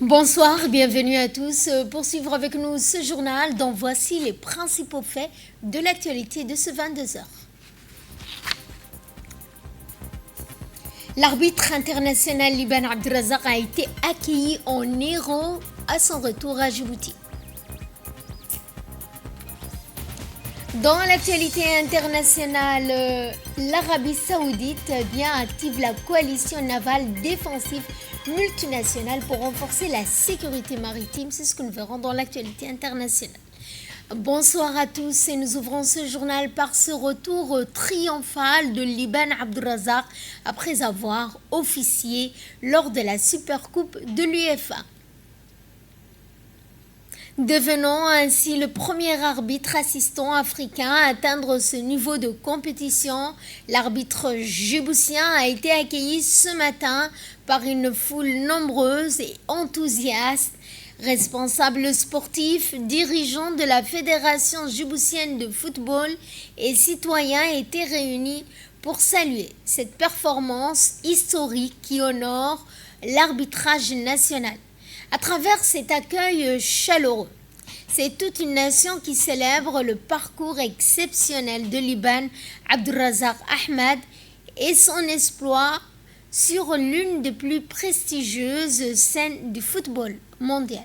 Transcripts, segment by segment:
Bonsoir, bienvenue à tous pour suivre avec nous ce journal dont voici les principaux faits de l'actualité de ce 22 heures. L'arbitre international Liban Abdelrazak a été accueilli en héros à son retour à Djibouti. Dans l'actualité internationale, l'Arabie Saoudite active la coalition navale défensive multinationale pour renforcer la sécurité maritime. C'est ce que nous verrons dans l'actualité internationale. Bonsoir à tous et nous ouvrons ce journal par ce retour triomphal de Liban Abdelrazak après avoir officié lors de la Supercoupe de l'UEFA. Devenant ainsi le premier arbitre assistant africain à atteindre ce niveau de compétition, l'arbitre djiboutien a été accueilli ce matin par une foule nombreuse et enthousiaste. Responsables sportifs, dirigeants de la Fédération djiboutienne de football et citoyens étaient réunis pour saluer cette performance historique qui honore l'arbitrage national. À travers cet accueil chaleureux, c'est toute une nation qui célèbre le parcours exceptionnel de Liban Abdelrazak Ahmed et son exploit sur l'une des plus prestigieuses scènes du football mondial.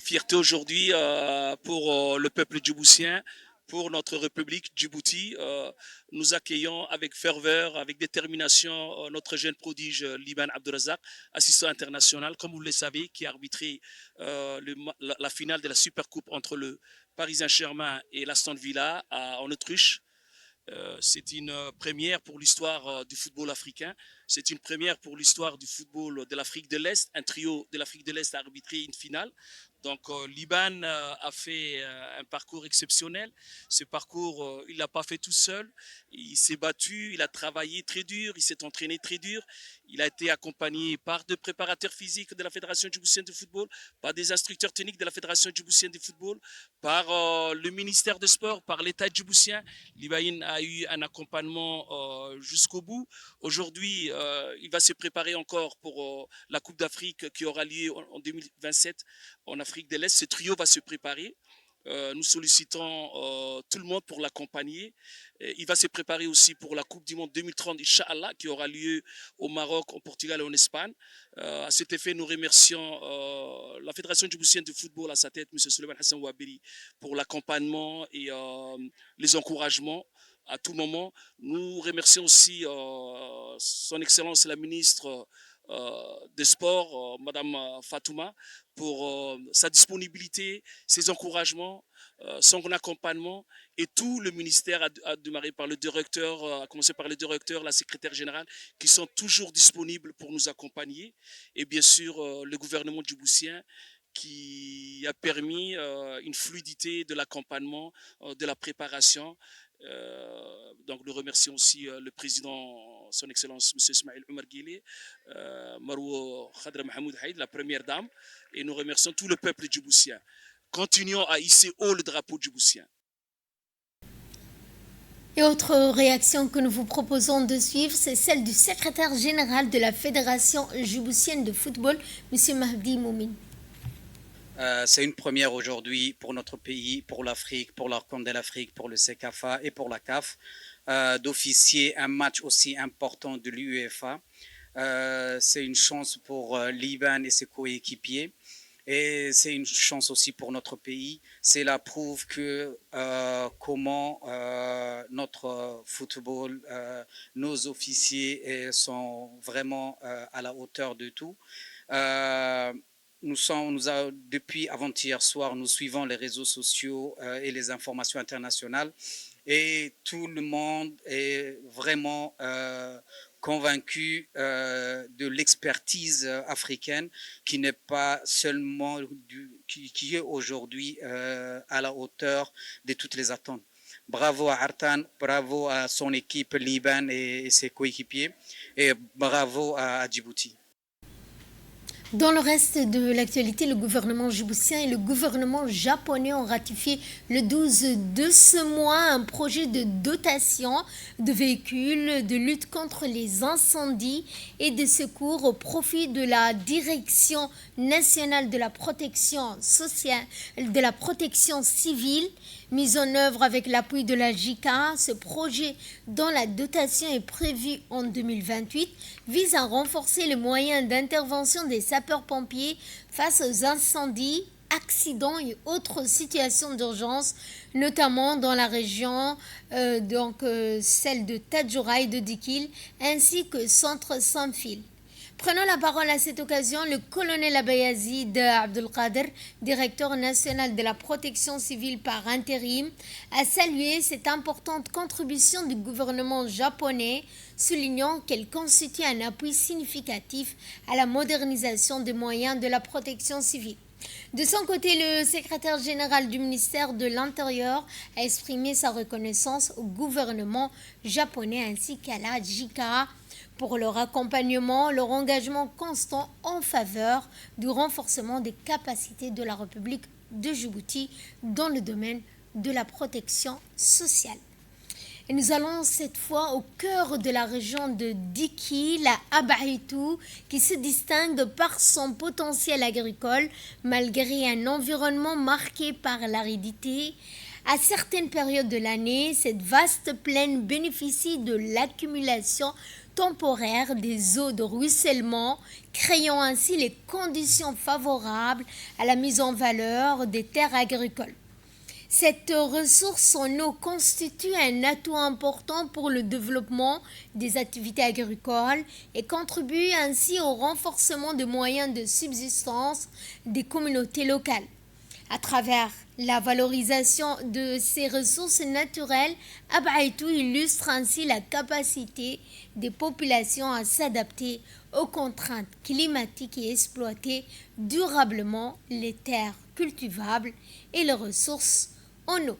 Fierté aujourd'hui pour le peuple djiboutien, pour notre République Djibouti. Nous accueillons avec ferveur, avec détermination notre jeune prodige Liban Abdelrazak, assistant international, comme vous le savez, qui a arbitré la finale de la Supercoupe entre le Paris Saint-Germain et l'Aston Villa en Autriche. C'est une première pour l'histoire du football africain. C'est une première pour l'histoire du football de l'Afrique de l'Est. Un trio de l'Afrique de l'Est a arbitré une finale. Donc Liban a fait un parcours exceptionnel. Ce parcours, il l'a pas fait tout seul. Il s'est battu, il a travaillé très dur, il s'est entraîné très dur. Il a été accompagné par deux préparateurs physiques de la Fédération djiboutienne de football, par des instructeurs techniques de la Fédération djiboutienne de football, par le ministère des Sports, par l'État djiboutien. Liban a eu un accompagnement jusqu'au bout. Aujourd'hui, il va se préparer encore pour la Coupe d'Afrique qui aura lieu en 2027 en Afrique de l'Est. Ce trio va se préparer. Nous sollicitons tout le monde pour l'accompagner. Il va se préparer aussi pour la Coupe du Monde 2030, Inch'Allah, qui aura lieu au Maroc, au Portugal et en Espagne. À cet effet, nous remercions la Fédération djiboutienne de football à sa tête, M. Suleiman Hassan Ouaberi, pour l'accompagnement et les encouragements à tout moment. Nous remercions aussi son Excellence la ministre des Sports, Madame Fatouma, pour sa disponibilité, ses encouragements, son accompagnement et tout le ministère a démarré par le directeur, à commencer par le directeur, la secrétaire générale, qui sont toujours disponibles pour nous accompagner. Et bien sûr, le gouvernement djiboutien qui a permis une fluidité de l'accompagnement, de la préparation. Donc nous remercions aussi le président, son Excellence M. Ismaël Omar Guilé, Marou Khadra Mahmoud Haïd, la première dame, et nous remercions tout le peuple djiboutien. Continuons à hisser haut le drapeau djiboutien. Et autre réaction que nous vous proposons de suivre, c'est celle du secrétaire général de la Fédération djiboutienne de football, M. Mahdi Moumine. C'est une première aujourd'hui pour notre pays, pour l'Afrique, pour l'Arcom de l'Afrique, pour le CECAFA et pour la CAF, d'officier un match aussi important de l'UEFA. C'est une chance pour Liban et ses coéquipiers. Et c'est une chance aussi pour notre pays. Cela prouve que comment notre football, nos officiers sont vraiment à la hauteur de tout. Depuis avant-hier soir, nous suivons les réseaux sociaux et les informations internationales et tout le monde est vraiment convaincu de l'expertise africaine qui n'est pas seulement qui est aujourd'hui à la hauteur de toutes les attentes. Bravo à Artan, bravo à son équipe Liban et ses coéquipiers, et bravo à Djibouti. Dans le reste de l'actualité, le gouvernement djiboutien et le gouvernement japonais ont ratifié le 12 de ce mois un projet de dotation de véhicules de lutte contre les incendies et de secours au profit de la Direction nationale de la protection sociale, de la protection civile, mise en œuvre avec l'appui de la JICA. Ce projet, dont la dotation est prévue en 2028, vise à renforcer les moyens d'intervention des sapeurs-pompiers face aux incendies, accidents et autres situations d'urgence, notamment dans la région, celle de Tadjoura et de Dikil, ainsi que Centre sans fil. Prenons la parole à cette occasion, le colonel Abayazid Abdelkader, directeur national de la protection civile par intérim, a salué cette importante contribution du gouvernement japonais, soulignant qu'elle constitue un appui significatif à la modernisation des moyens de la protection civile. De son côté, le secrétaire général du ministère de l'Intérieur a exprimé sa reconnaissance au gouvernement japonais ainsi qu'à la JICA pour leur accompagnement, leur engagement constant en faveur du renforcement des capacités de la République de Djibouti dans le domaine de la protection sociale. Et nous allons cette fois au cœur de la région de Dikil, à Abaitou, qui se distingue par son potentiel agricole, malgré un environnement marqué par l'aridité. À certaines périodes de l'année, cette vaste plaine bénéficie de l'accumulation temporaire des eaux de ruissellement, créant ainsi les conditions favorables à la mise en valeur des terres agricoles. Cette ressource en eau constitue un atout important pour le développement des activités agricoles et contribue ainsi au renforcement des moyens de subsistance des communautés locales. À travers la valorisation de ces ressources naturelles, Abaitou illustre ainsi la capacité des populations à s'adapter aux contraintes climatiques et exploiter durablement les terres cultivables et les ressources en eau.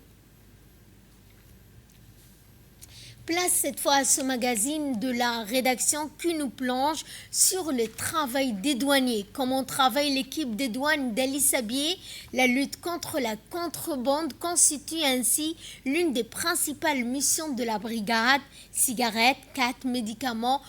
Place cette fois à ce magazine de la rédaction qui nous plonge sur le travail des douaniers. Comment travaille l'équipe des douanes d'Ali Sabié? La lutte contre la contrebande constitue ainsi l'une des principales missions de la brigade. Cigarettes, 4 médicaments,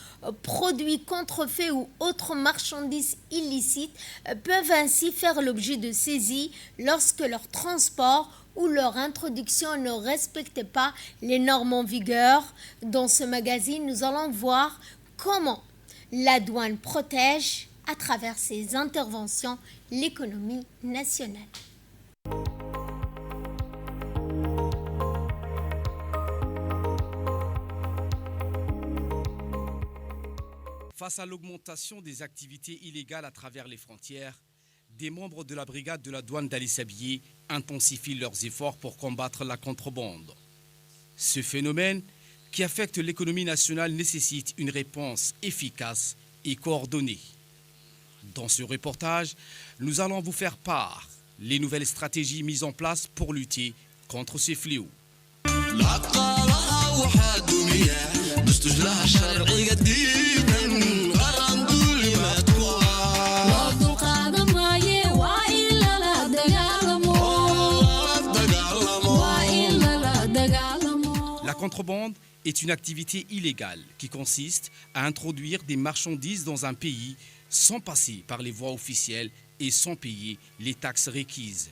produits contrefaits ou autres marchandises illicites peuvent ainsi faire l'objet de saisies lorsque leur transport ou leur introduction ne respecte pas les normes en vigueur. Dans ce magazine, nous allons voir comment la douane protège, à travers ses interventions, l'économie nationale. Face à l'augmentation des activités illégales à travers les frontières, des membres de la brigade de la douane d'Ali Sabié intensifient leurs efforts pour combattre la contrebande. Ce phénomène, qui affecte l'économie nationale, nécessite une réponse efficace et coordonnée. Dans ce reportage, nous allons vous faire part des nouvelles stratégies mises en place pour lutter contre ces fléaux. La contrebande est une activité illégale qui consiste à introduire des marchandises dans un pays sans passer par les voies officielles et sans payer les taxes requises.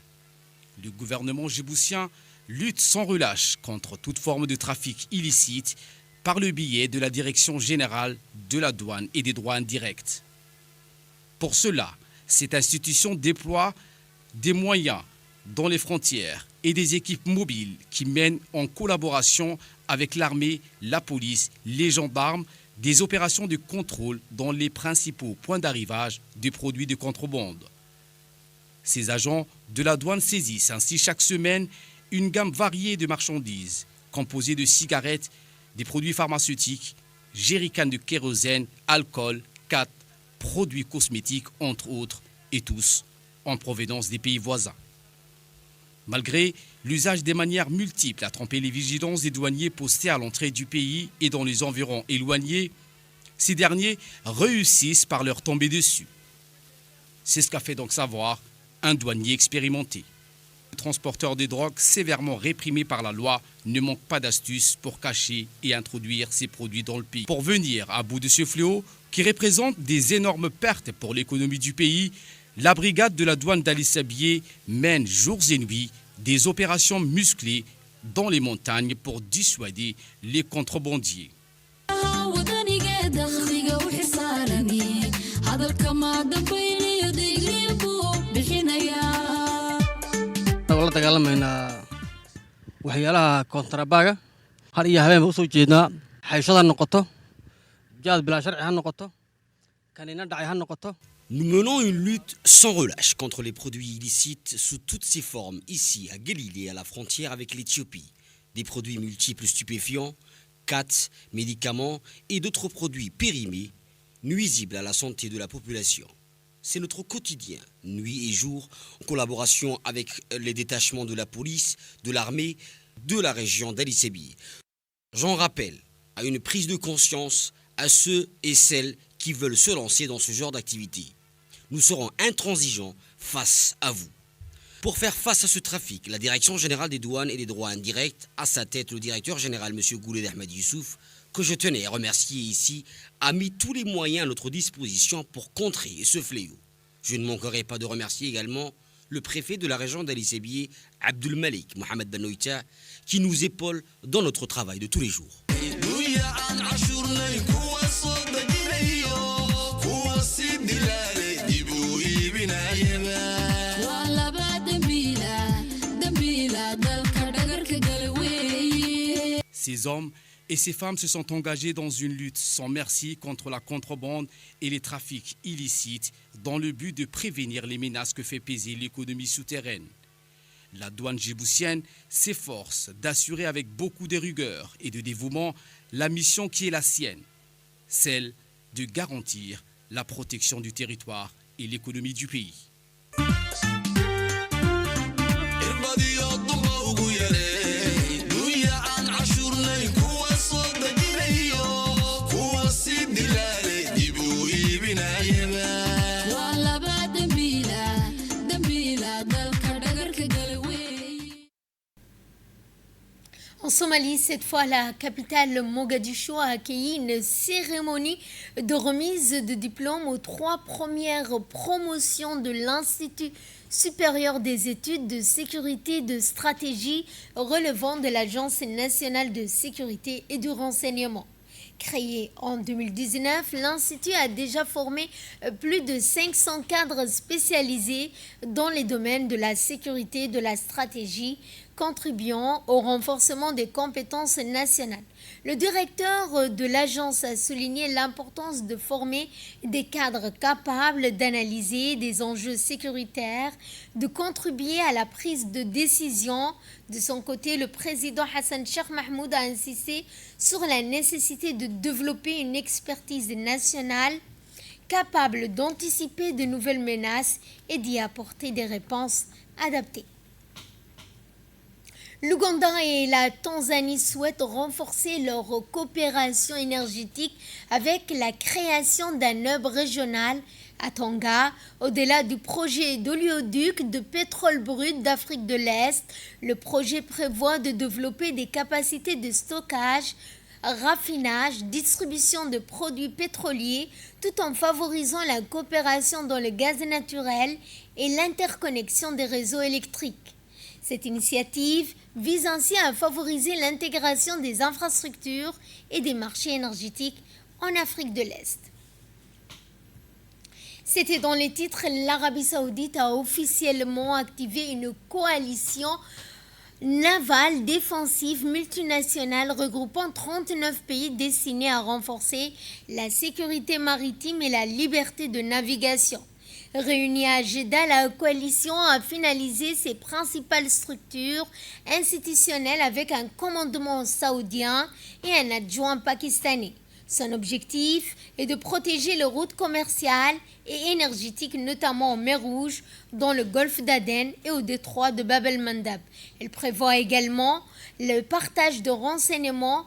Le gouvernement djiboutien lutte sans relâche contre toute forme de trafic illicite par le biais de la Direction générale de la douane et des droits indirects. Pour cela, cette institution déploie des moyens dans les frontières et des équipes mobiles qui mènent en collaboration avec l'armée, la police, les gendarmes, des opérations de contrôle dans les principaux points d'arrivage des produits de contrebande. Ces agents de la douane saisissent ainsi chaque semaine une gamme variée de marchandises composées de cigarettes, des produits pharmaceutiques, jerrycans de kérosène, alcool, 4 produits cosmétiques, entre autres, et tous en provenance des pays voisins. Malgré l'usage des manières multiples à tromper les vigilances des douaniers postés à l'entrée du pays et dans les environs éloignés, ces derniers réussissent par leur tomber dessus. C'est ce qu'a fait donc savoir un douanier expérimenté. Le transporteur de drogue sévèrement réprimé par la loi ne manque pas d'astuces pour cacher et introduire ces produits dans le pays. Pour venir à bout de ce fléau, qui représente des énormes pertes pour l'économie du pays, la brigade de la douane d'Ali Sabié mène jours et nuits des opérations musclées dans les montagnes pour dissuader les contrebandiers. la dagaalamayna waxyaalaha kontrabaga har iyo habeen u soo jeednaa xayshada noqoto jaad bila sharci ha noqoto kanina dhacay ha noqoto. Nous menons une lutte sans relâche contre les produits illicites sous toutes ses formes ici à Galilée, à la frontière avec l'Éthiopie. Des produits multiples stupéfiants, 4 médicaments et d'autres produits périmés nuisibles à la santé de la population. C'est notre quotidien, nuit et jour, en collaboration avec les détachements de la police, de l'armée, de la région d'Ali Sabié. J'en rappelle à une prise de conscience à ceux et celles qui veulent se lancer dans ce genre d'activité. Nous serons intransigeants face à vous. Pour faire face à ce trafic, la Direction générale des douanes et des droits indirects, à sa tête le directeur général M. Gouled Ahmed Youssouf, que je tenais à remercier ici, a mis tous les moyens à notre disposition pour contrer ce fléau. Je ne manquerai pas de remercier également le préfet de la région d'Ali Sabié, Abdul Malik Mohamed Benoïta, qui nous épaule dans notre travail de tous les jours. Ces hommes et ces femmes se sont engagés dans une lutte sans merci contre la contrebande et les trafics illicites dans le but de prévenir les menaces que fait peser l'économie souterraine. La douane djiboutienne s'efforce d'assurer avec beaucoup de rigueur et de dévouement la mission qui est la sienne, celle de garantir la protection du territoire et l'économie du pays. En Somalie, cette fois, la capitale Mogadiscio a accueilli une cérémonie de remise de diplôme aux 3 premières promotions de l'Institut supérieur des études de sécurité et de stratégie relevant de l'Agence nationale de sécurité et du renseignement. Créé en 2019, l'Institut a déjà formé plus de 500 cadres spécialisés dans les domaines de la sécurité et de la stratégie, contribuant au renforcement des compétences nationales. Le directeur de l'agence a souligné l'importance de former des cadres capables d'analyser des enjeux sécuritaires, de contribuer à la prise de décision. De son côté, le président Hassan Sheikh Mahmoud a insisté sur la nécessité de développer une expertise nationale capable d'anticiper de nouvelles menaces et d'y apporter des réponses adaptées. L'Ouganda et la Tanzanie souhaitent renforcer leur coopération énergétique avec la création d'un hub régional à Tanga. Au-delà du projet d'oléoduc de pétrole brut d'Afrique de l'Est, le projet prévoit de développer des capacités de stockage, raffinage, distribution de produits pétroliers, tout en favorisant la coopération dans le gaz naturel et l'interconnexion des réseaux électriques. Cette initiative vise ainsi à favoriser l'intégration des infrastructures et des marchés énergétiques en Afrique de l'Est. C'était dans les titres, l'Arabie Saoudite a officiellement activé une coalition navale défensive multinationale regroupant 39 pays destinée à renforcer la sécurité maritime et la liberté de navigation. Réunie à Jeddah, la coalition a finalisé ses principales structures institutionnelles avec un commandement saoudien et un adjoint pakistanais. Son objectif est de protéger les routes commerciales et énergétiques, notamment en mer Rouge, dans le golfe d'Aden et au détroit de Bab el-Mandab. Elle prévoit également le partage de renseignements,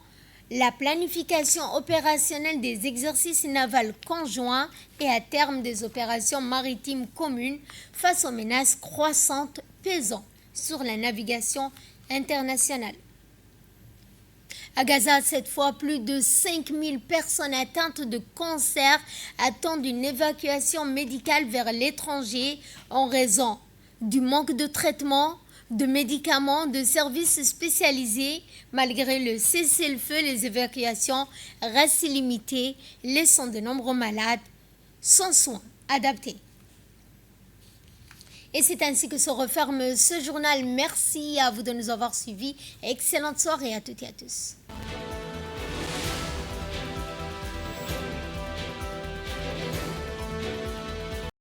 la planification opérationnelle des exercices navals conjoints et à terme des opérations maritimes communes face aux menaces croissantes pesant sur la navigation internationale. À Gaza, cette fois, plus de 5000 personnes atteintes de cancer attendent une évacuation médicale vers l'étranger en raison du manque de traitement, de médicaments, de services spécialisés. Malgré le cessez-le-feu, les évacuations restent limitées, laissant de nombreux malades sans soins adaptés. Et c'est ainsi que se referme ce journal. Merci à vous de nous avoir suivis. Excellente soirée à toutes et à tous.